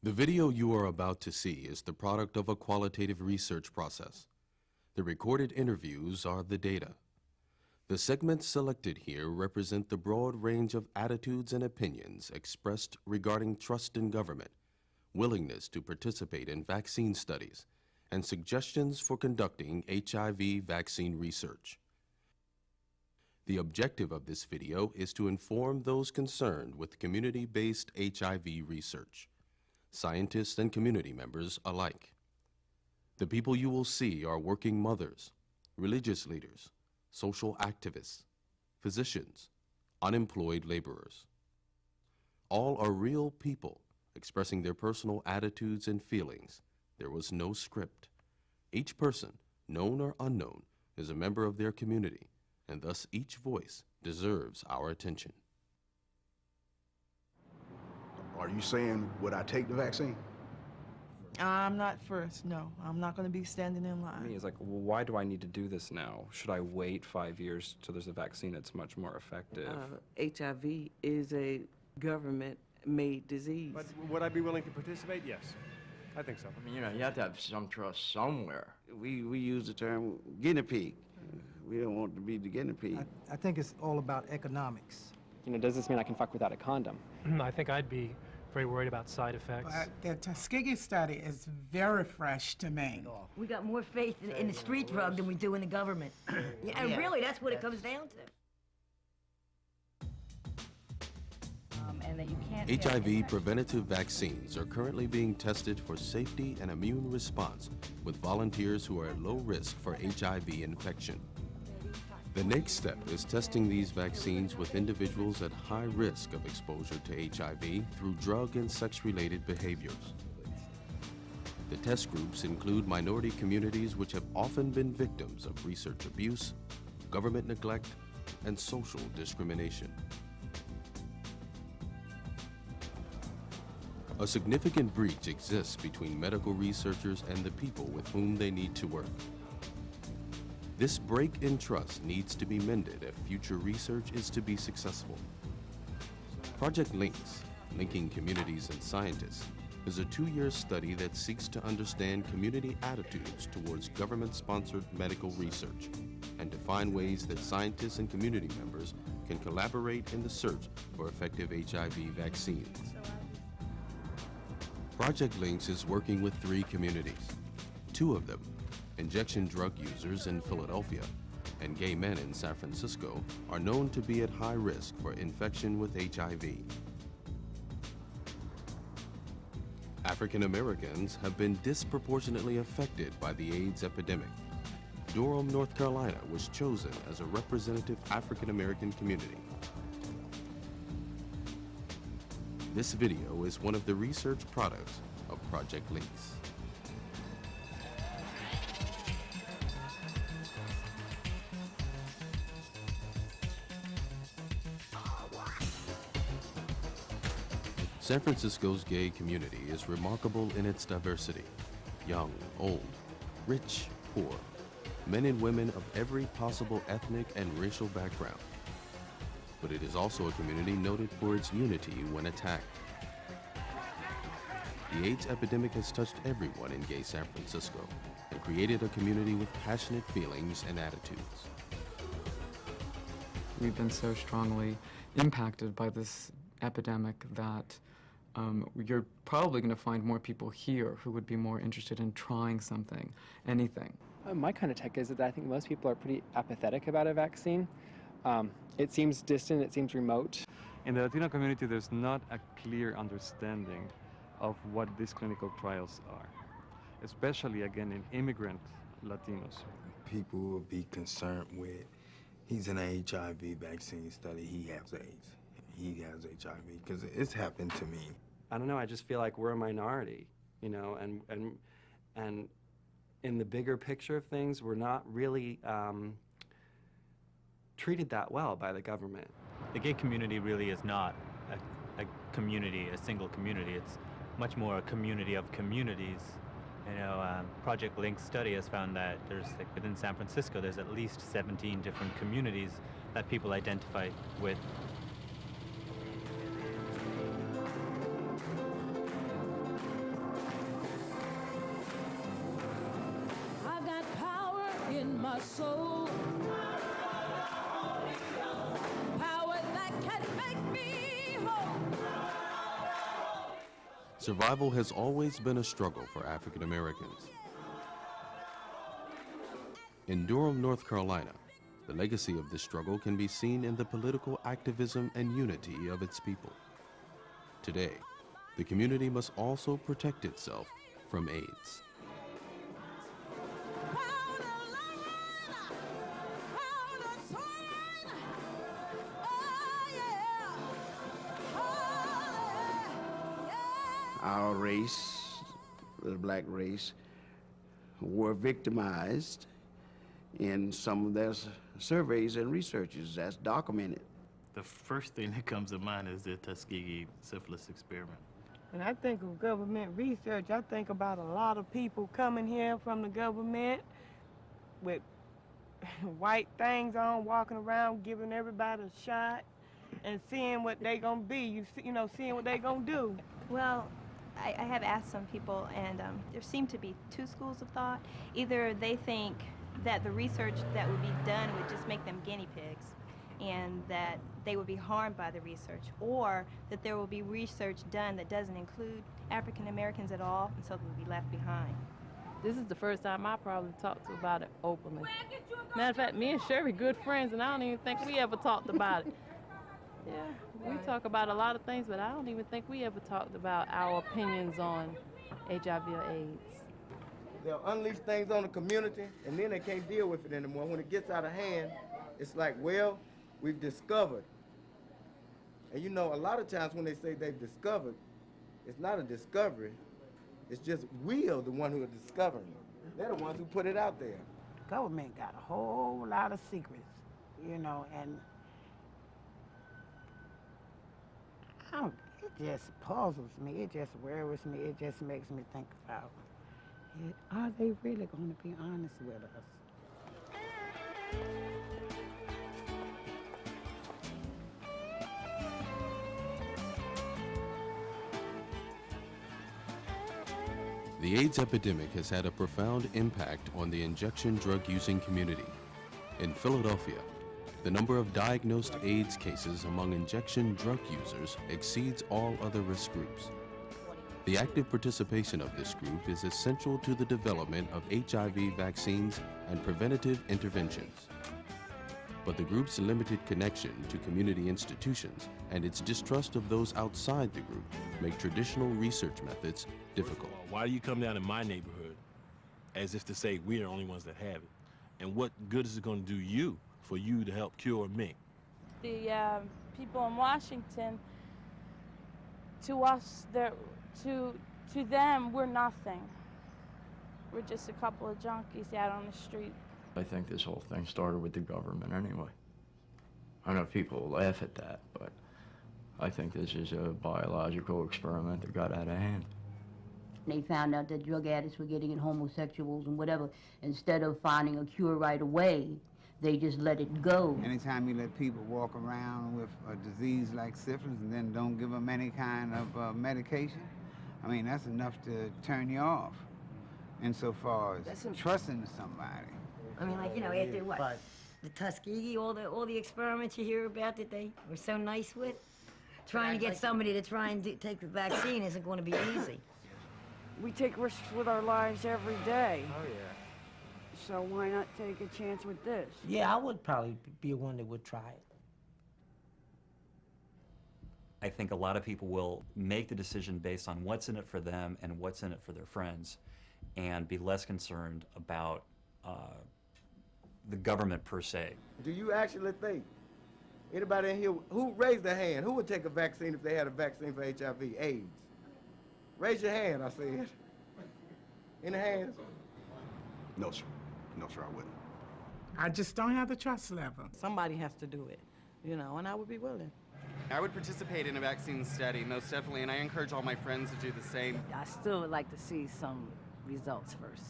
The video you are about to see is the product of a qualitative research process. The recorded interviews are the data. The segments selected here represent the broad range of attitudes and opinions expressed regarding trust in government, willingness to participate in vaccine studies, and suggestions for conducting HIV vaccine research. The objective of this video is to inform those concerned with community-based HIV research, scientists and community members alike. The people you will see are working mothers, religious leaders, social activists, physicians, unemployed laborers. All are real people expressing their personal attitudes and feelings. There was no script. Each person, known or unknown, is a member of their community, and thus each voice deserves our attention. Are you saying, would I take the vaccine? I'm not first, no. I'm not going to be standing in line. Me, it's like, well, why do I need to do this now? Should I wait 5 years till there's a vaccine that's much more effective? HIV is a government-made disease. But would I be willing to participate? Yes, I think so. I mean, you know, you have to have some trust somewhere. We use the term guinea pig. We don't want to be the guinea pig. I think it's all about economics. You know, does this mean I can fuck without a condom? I think I'd be very worried about side effects. But the Tuskegee study is very fresh to me. We got more faith in the street drug than we do in the government. Yeah, and really, that's what it comes down to. And that you can't HIV preventative vaccines are currently being tested for safety and immune response with volunteers who are at low risk for HIV infection. The next step is testing these vaccines with individuals at high risk of exposure to HIV through drug and sex-related behaviors. The test groups include minority communities which have often been victims of research abuse, government neglect, and social discrimination. A significant breach exists between medical researchers and the people with whom they need to work. This break in trust needs to be mended if future research is to be successful. Project Links, Linking Communities and Scientists, is a 2-year study that seeks to understand community attitudes towards government-sponsored medical research and to find ways that scientists and community members can collaborate in the search for effective HIV vaccines. Project Links is working with 3 communities. 2 of them, injection drug users in Philadelphia and gay men in San Francisco, are known to be at high risk for infection with HIV. African Americans have been disproportionately affected by the AIDS epidemic. Durham, North Carolina was chosen as a representative African American community. This video is one of the research products of Project Links. San Francisco's gay community is remarkable in its diversity. Young, old, rich, poor, men and women of every possible ethnic and racial background. But it is also a community noted for its unity when attacked. The AIDS epidemic has touched everyone in gay San Francisco and created a community with passionate feelings and attitudes. We've been so strongly impacted by this epidemic that you're probably going to find more people here who would be more interested in trying something, anything. My kind of take is that I think most people are pretty apathetic about a vaccine. It seems distant, it seems remote. In the Latino community, there's not a clear understanding of what these clinical trials are, especially, again, in immigrant Latinos. People will be concerned with, he's in an HIV vaccine study, he has AIDS. He has HIV, because it's happened to me. I don't know, I just feel like we're a minority, you know, and in the bigger picture of things, we're not really treated that well by the government. The gay community really is not a community, a single community. It's much more a community of communities. You know, Project Link study has found that there's, like, within San Francisco, there's at least 17 different communities that people identify with. my soul. Power that can make me whole. Survival has always been a struggle for African Americans. In Durham, North Carolina, the legacy of this struggle can be seen in the political activism and unity of its people. Today, the community must also protect itself from AIDS. Our race, the black race, were victimized in some of their surveys and researches. That's documented. The first thing that comes to mind is the Tuskegee syphilis experiment. When I think of government research, I think about a lot of people coming here from the government with white things on, walking around, giving everybody a shot, and seeing what they gonna be. Seeing what they gonna do. Well, I have asked some people, and there seem to be two schools of thought. Either they think that the research that would be done would just make them guinea pigs, and that they would be harmed by the research, or that there will be research done that doesn't include African Americans at all, and so they will be left behind. This is the first time I probably talked about it openly. Matter of fact, me and Sherry good friends, and I don't even think we ever talked about it. Yeah, we talk about a lot of things, but I don't even think we ever talked about our opinions on HIV or AIDS. They'll unleash things on the community, and then they can't deal with it anymore. When it gets out of hand, it's like, well, we've discovered. And you know, a lot of times when they say they've discovered, it's not a discovery. It's just we are the one who are discovering it. They're the ones who put it out there. Government got a whole lot of secrets, and it just puzzles me. It just worries me. It just makes me think about, are they really going to be honest with us? The AIDS epidemic has had a profound impact on the injection drug-using community. In Philadelphia, the number of diagnosed AIDS cases among injection drug users exceeds all other risk groups. The active participation of this group is essential to the development of HIV vaccines and preventative interventions. But the group's limited connection to community institutions and its distrust of those outside the group make traditional research methods difficult. Why do you come down in my neighborhood as if to say we're the only ones that have it? And what good is it going to do you for you to help cure me? The people in Washington, to us, to them, we're nothing. We're just a couple of junkies out on the street. I think this whole thing started with the government anyway. I know people laugh at that, but I think this is a biological experiment that got out of hand. They found out that drug addicts were getting it, homosexuals and whatever. Instead of finding a cure right away, they just let it go. Anytime you let people walk around with a disease like syphilis and then don't give them any kind of medication, I mean, that's enough to turn you off insofar as trusting somebody. I mean, like, after what? The Tuskegee, all the experiments you hear about that they were so nice with? Trying to get somebody to try and take the vaccine isn't going to be easy. We take risks with our lives every day. Oh, yeah. So why not take a chance with this? Yeah, I would probably be one that would try it. I think a lot of people will make the decision based on what's in it for them and what's in it for their friends, and be less concerned about the government per se. Do you actually think, anybody in here, who raised their hand, who would take a vaccine if they had a vaccine for HIV, AIDS? Raise your hand, I said. Any hands? No, sir. No, sir, I wouldn't. I just don't have the trust level. Somebody has to do it, and I would be willing. I would participate in a vaccine study, most definitely, and I encourage all my friends to do the same. I still would like to see some results first.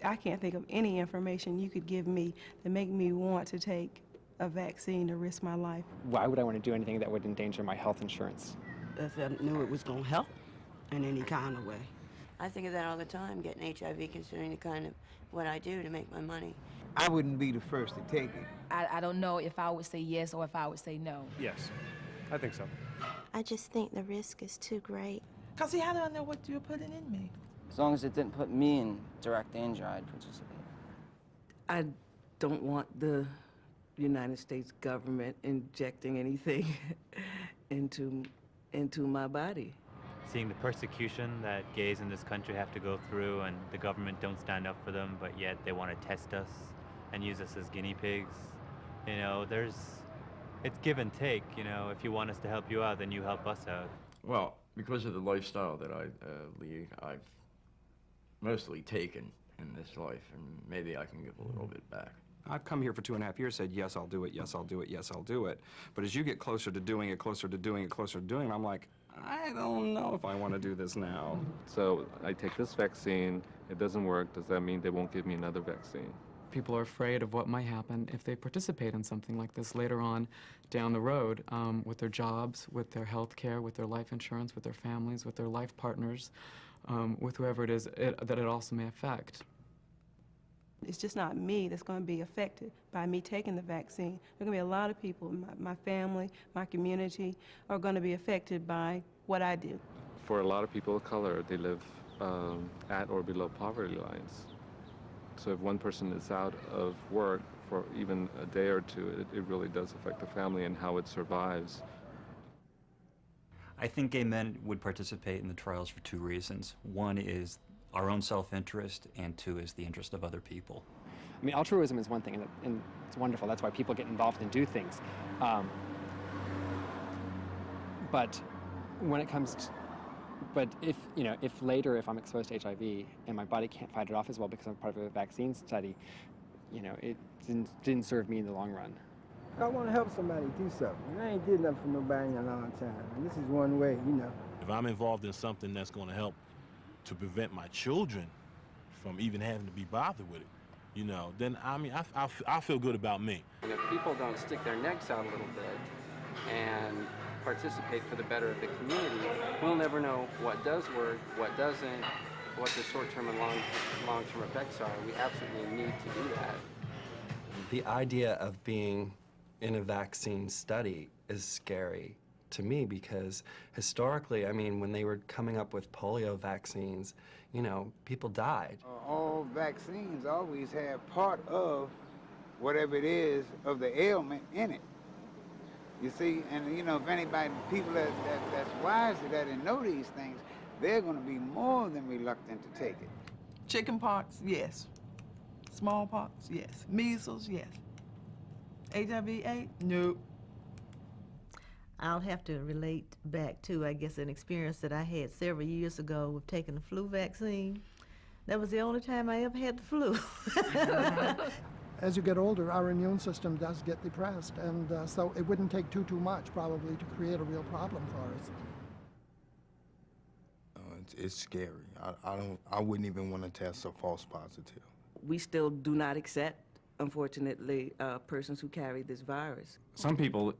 I can't think of any information you could give me to make me want to take a vaccine to risk my life. Why would I want to do anything that would endanger my health insurance? If I knew it was going to help in any kind of way. I think of that all the time, getting HIV, considering the kind of what I do to make my money. I wouldn't be the first to take it. I don't know if I would say yes or if I would say no. Yes, I think so. I just think the risk is too great. Cause see, how do I know what you're putting in me? As long as it didn't put me in direct danger, I'd participate. I don't want the United States government injecting anything into my body. Seeing the persecution that gays in this country have to go through, and the government don't stand up for them, but yet they want to test us and use us as guinea pigs. You know, it's give and take. You know, if you want us to help you out, then you help us out. Well, because of the lifestyle that I lead, I've mostly taken in this life, and maybe I can give a little bit back. I've come here for 2.5 years, said, yes, I'll do it, yes, I'll do it, yes, I'll do it. But as you get closer to doing it, closer to doing it, closer to doing it, I'm like, I don't know if I want to do this now. So I take this vaccine, it doesn't work. Does that mean they won't give me another vaccine? People are afraid of what might happen if they participate in something like this later on down the road with their jobs, with their health care, with their life insurance, with their families, with their life partners, with whoever it is that it also may affect. It's just not me that's going to be affected by me taking the vaccine. There are going to be a lot of people, my family, my community, are going to be affected by what I do. For a lot of people of color, they live at or below poverty lines. So if one person is out of work for even a day or two, it really does affect the family and how it survives. I think gay men would participate in the trials for two reasons. One is our own self-interest, and two is the interest of other people. I mean, altruism is one thing, and it's wonderful. That's why people get involved and do things. But when it comes to, but if later, if I'm exposed to HIV and my body can't fight it off as well because I'm part of a vaccine study, it didn't serve me in the long run. I want to help somebody do something. I ain't did nothing for nobody in a long time, and this is one way, If I'm involved in something that's going to help to prevent my children from even having to be bothered with it, then I feel good about me. And if people don't stick their necks out a little bit and participate for the better of the community, we'll never know what does work, what doesn't, what the short-term and long-term effects are. We absolutely need to do that. The idea of being in a vaccine study is scary to me because historically, I mean, when they were coming up with polio vaccines, people died. All vaccines always have part of whatever it is of the ailment in it. You see, and if anybody, people that's wise to that and know these things, they're going to be more than reluctant to take it. Chicken pox, yes. Smallpox, yes. Measles, yes. HIV/AIDS, nope. I'll have to relate back to, I guess, an experience that I had several years ago with taking the flu vaccine. That was the only time I ever had the flu. As you get older, our immune system does get depressed, and so it wouldn't take too much probably to create a real problem for us. It's scary. I wouldn't even want to test a false positive. We still do not accept, unfortunately, persons who carry this virus. Some people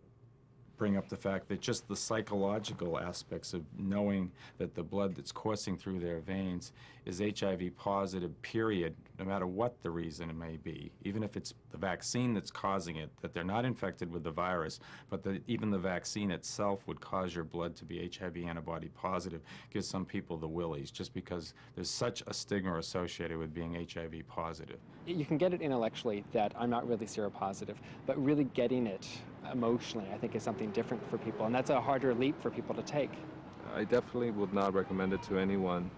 bring up the fact that just the psychological aspects of knowing that the blood that's coursing through their veins is HIV positive, period, no matter what the reason it may be, even if it's the vaccine that's causing it, that they're not infected with the virus, but that even the vaccine itself would cause your blood to be HIV antibody positive, gives some people the willies, just because there's such a stigma associated with being HIV positive. You can get it intellectually that I'm not really seropositive, but really getting it emotionally, I think, is something different for people, and that's a harder leap for people to take. I definitely would not recommend it to anyone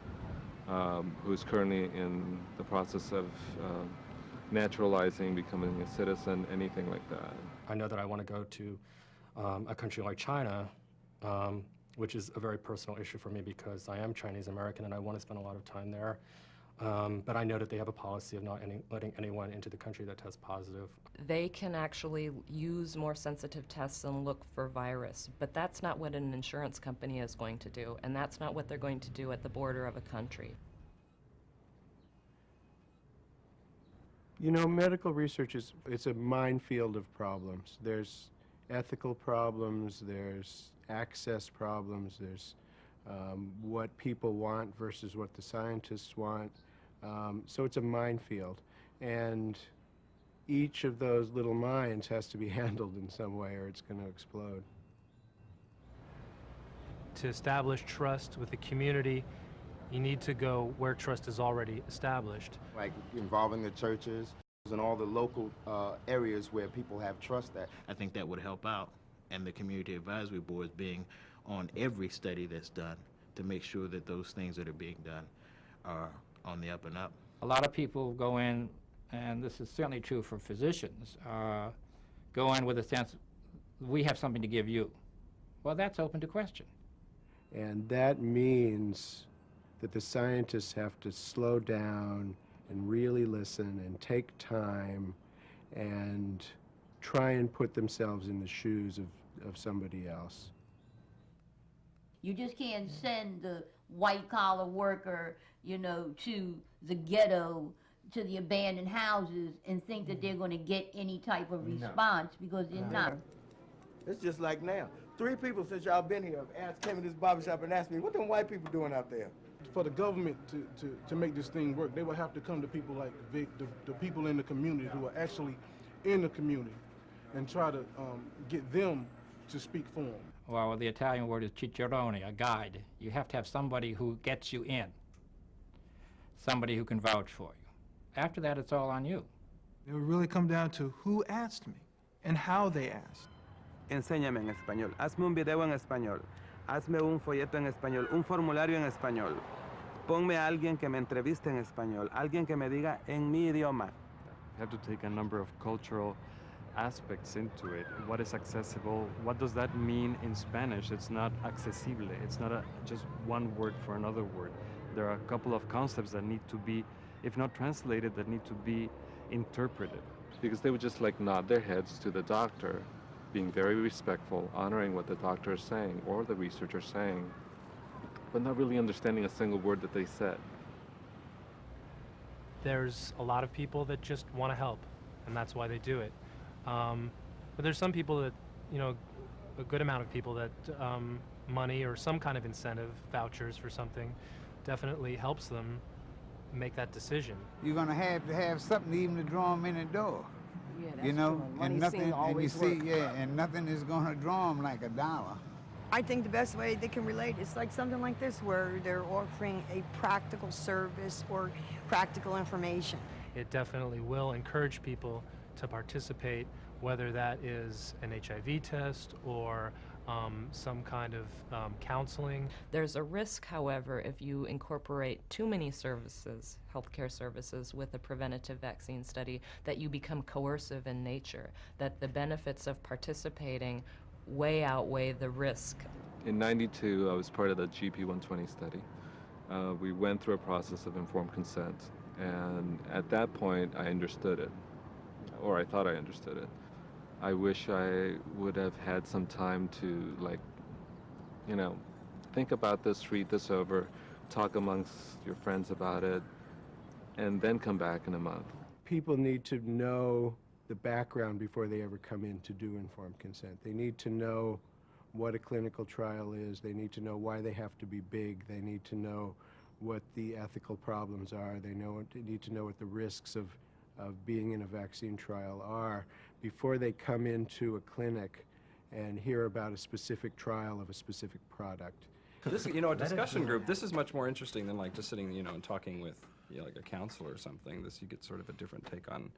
who's currently in the process of naturalizing, becoming a citizen, anything like that. I know that I want to go to a country like China, which is a very personal issue for me because I am Chinese American and I want to spend a lot of time there. But I know that they have a policy of not letting anyone into the country that tests positive. They can actually use more sensitive tests and look for virus, but that's not what an insurance company is going to do, and that's not what they're going to do at the border of a country. Medical research it's a minefield of problems. There's ethical problems, there's access problems, there's what people want versus what the scientists want. So it's a minefield. And each of those little mines has to be handled in some way or it's going to explode. To establish trust with the community, you need to go where trust is already established. Like involving the churches and all the local areas where people have trust at. I think that would help out, and the community advisory boards being on every study that's done to make sure that those things that are being done are on the up and up. A lot of people go in, and this is certainly true for physicians, go in with a sense, we have something to give you. Well, that's open to question. And that means that the scientists have to slow down and really listen and take time and try and put themselves in the shoes of somebody else. You just can't send the white-collar worker, you know, to the ghetto, to the abandoned houses, and think that they're going to get any type of response, because they're not. It's just like now. 3 people since y'all been here have came to this barbershop and asked me, what them white people doing out there? For the government to make this thing work, they will have to come to people like Vic, the people in the community who are actually in the community, and try to get them to speak for them. Well, the Italian word is cicerone, a guide. You have to have somebody who gets you in, somebody who can vouch for you. After that, it's all on you. It would really come down to who asked me and how they asked. Enséñame en español, hazme un video en español, hazme un folleto en español, un formulario en español. Ponme a alguien que me entreviste en español, alguien que me diga en mi idioma. You have to take a number of cultural aspects into it. What is accessible? What does that mean in Spanish? It's not accesible. It's not just one word for another word. There are a couple of concepts that need to be, if not translated, that need to be interpreted. Because they would just like nod their heads to the doctor, being very respectful, honoring what the doctor is saying or the researcher is saying, but not really understanding a single word that they said. There's a lot of people that just want to help, and that's why they do it. But there's some people that, you know, a good amount of people that money or some kind of incentive, vouchers for something, definitely helps them make that decision. You're going to have something even to draw them in the door. Yeah, that's you know, true. and Money nothing, seems to and you always see, work. yeah, and nothing is going to draw them like $1. I think the best way they can relate is like something like this, where they're offering a practical service or practical information. It definitely will encourage people to participate, whether that is an HIV test or some kind of counseling. There's a risk, however, if you incorporate too many services, healthcare services, with a preventative vaccine study, that you become coercive in nature, that the benefits of participating way outweigh the risk. In '92, I was part of the GP 120 study. We went through a process of informed consent, and at that point, I understood it, or I thought I understood it. I wish I would have had some time to, like, you know, think about this, read this over, talk amongst your friends about it, and then come back in a month. People need to know the background before they ever come in to do informed consent. They need to know what a clinical trial is. They need to know why they have to be big. They need to know what the ethical problems are. They need to know what the risks of being in a vaccine trial are before they come into a clinic and hear about a specific trial of a specific product. This, you know, a discussion group, this is much more interesting than like just sitting, you know, and talking with, you know, like a counselor or something. This, you get sort of a different take on.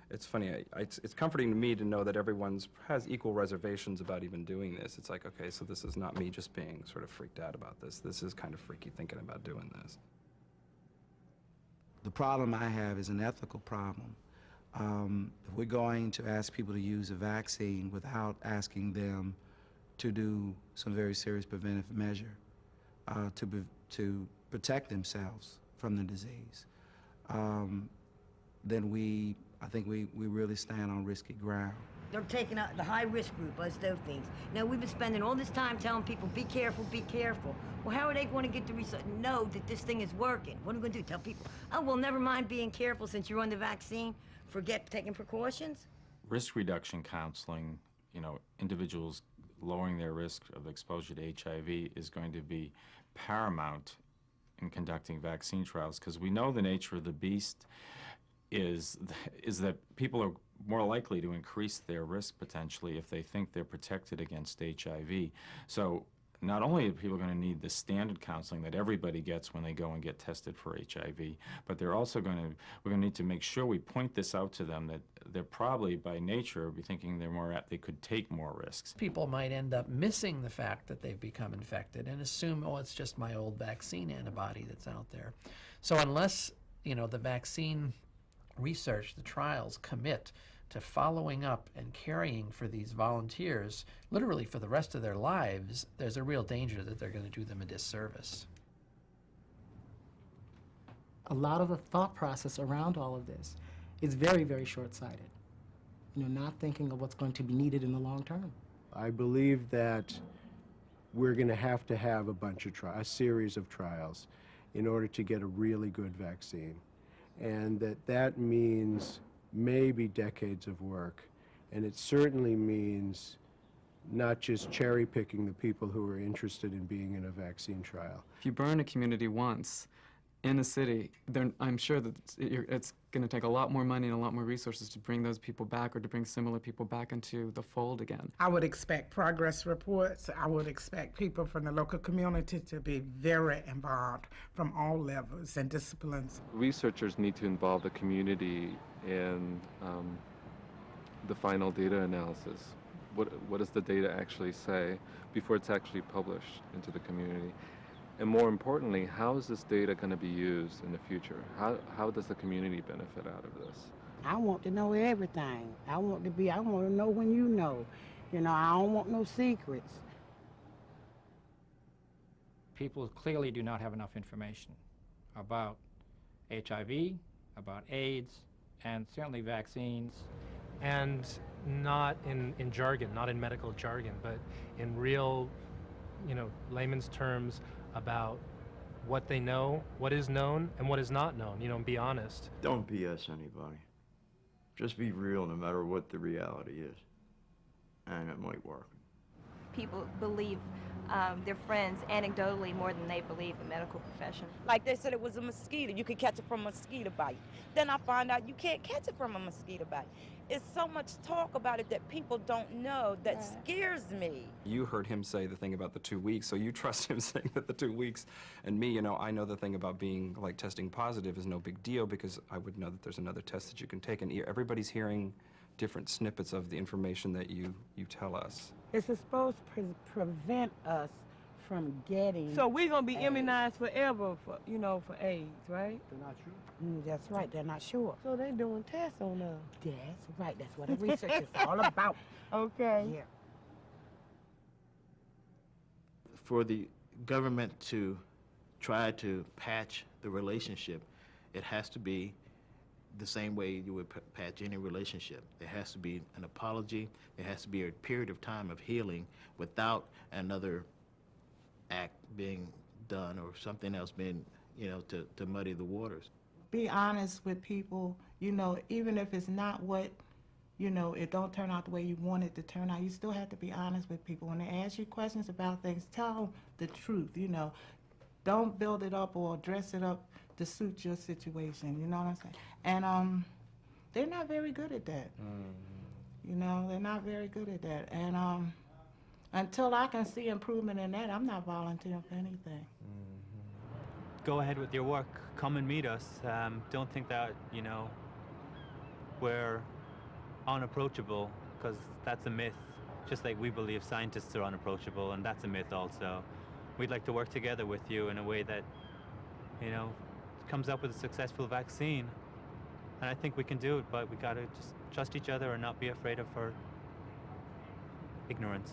It's funny, it's comforting to me to know that everyone's has equal reservations about even doing this. It's like, okay, so this is not me just being sort of freaked out about this. This is kind of freaky thinking about doing this. The problem I have is an ethical problem. If we're going to ask people to use a vaccine without asking them to do some very serious preventive measure to protect themselves from the disease, then I think we really stand on risky ground. They're taking out the high-risk group, us those things. Now, we've been spending all this time telling people, be careful, be careful. Well, how are they going to get the result? Know that this thing is working. What are we going to do? Tell people, oh, well, never mind being careful since you're on the vaccine. Forget taking precautions? Risk reduction counseling, you know, individuals lowering their risk of exposure to HIV is going to be paramount in conducting vaccine trials, because we know the nature of the beast is that people are more likely to increase their risk potentially if they think they're protected against HIV. So not only are people going to need the standard counseling that everybody gets when they go and get tested for HIV, but we're going to need to make sure we point this out to them that they're probably by nature be thinking they could take more risks. People might end up missing the fact that they've become infected and assume, oh, it's just my old vaccine antibody that's out there. So unless, the vaccine research, the trials commit to following up and caring for these volunteers literally for the rest of their lives, there's a real danger that they're going to do them a disservice. A lot of the thought process around all of this is very, very short-sighted. Not thinking of what's going to be needed in the long term. I believe that we're going to have a series of trials in order to get a really good vaccine. And that means maybe decades of work. And it certainly means not just cherry-picking the people who are interested in being in a vaccine trial. If you burn a community once in a city, then I'm sure that it's going to take a lot more money and a lot more resources to bring those people back or to bring similar people back into the fold again. I would expect progress reports. I would expect people from the local community to be very involved from all levels and disciplines. Researchers need to involve the community in the final data analysis. What does the data actually say before it's actually published into the community? And more importantly, how is this data going to be used in the future? How does the community benefit out of this? I want to know everything. I want to know when you know. I don't want no secrets. People clearly do not have enough information about HIV, about AIDS, and certainly vaccines. And not in jargon, not in medical jargon, but in real, layman's terms about what they know, what is known, and what is not known, and be honest. Don't BS anybody. Just be real no matter what the reality is. And it might work. People believe their friends anecdotally more than they believe the medical profession. Like they said it was a mosquito. You could catch it from a mosquito bite. Then I find out you can't catch it from a mosquito bite. It's so much talk about it that people don't know that scares me. You heard him say the thing about the 2 weeks, so you trust him saying that the 2 weeks. And me, I know the thing about being testing positive is no big deal because I would know that there's another test that you can take. And everybody's hearing different snippets of the information that you tell us. It's supposed to prevent us from getting. So we're going to be immunized forever for AIDS, right? They're not sure. That's right, they're not sure. So they're doing tests on us. That's right, that's what the research is all about. Okay. Yeah. For the government to try to patch the relationship, it has to be the same way you would patch any relationship. There has to be an apology. There has to be a period of time of healing without another act being done or something else being, to muddy the waters. Be honest with people, even if it's not what, it don't turn out the way you want it to turn out, you still have to be honest with people. When they ask you questions about things, tell the truth, Don't build it up or dress it up to suit your situation, you know what I'm saying? And they're not very good at that. They're not very good at that. And until I can see improvement in that, I'm not volunteering for anything. Go ahead with your work. Come and meet us. Don't think that, we're unapproachable, because that's a myth. Just like we believe scientists are unapproachable, and that's a myth also. We'd like to work together with you in a way that, comes up with a successful vaccine. And I think we can do it, but we gotta just trust each other and not be afraid of our ignorance.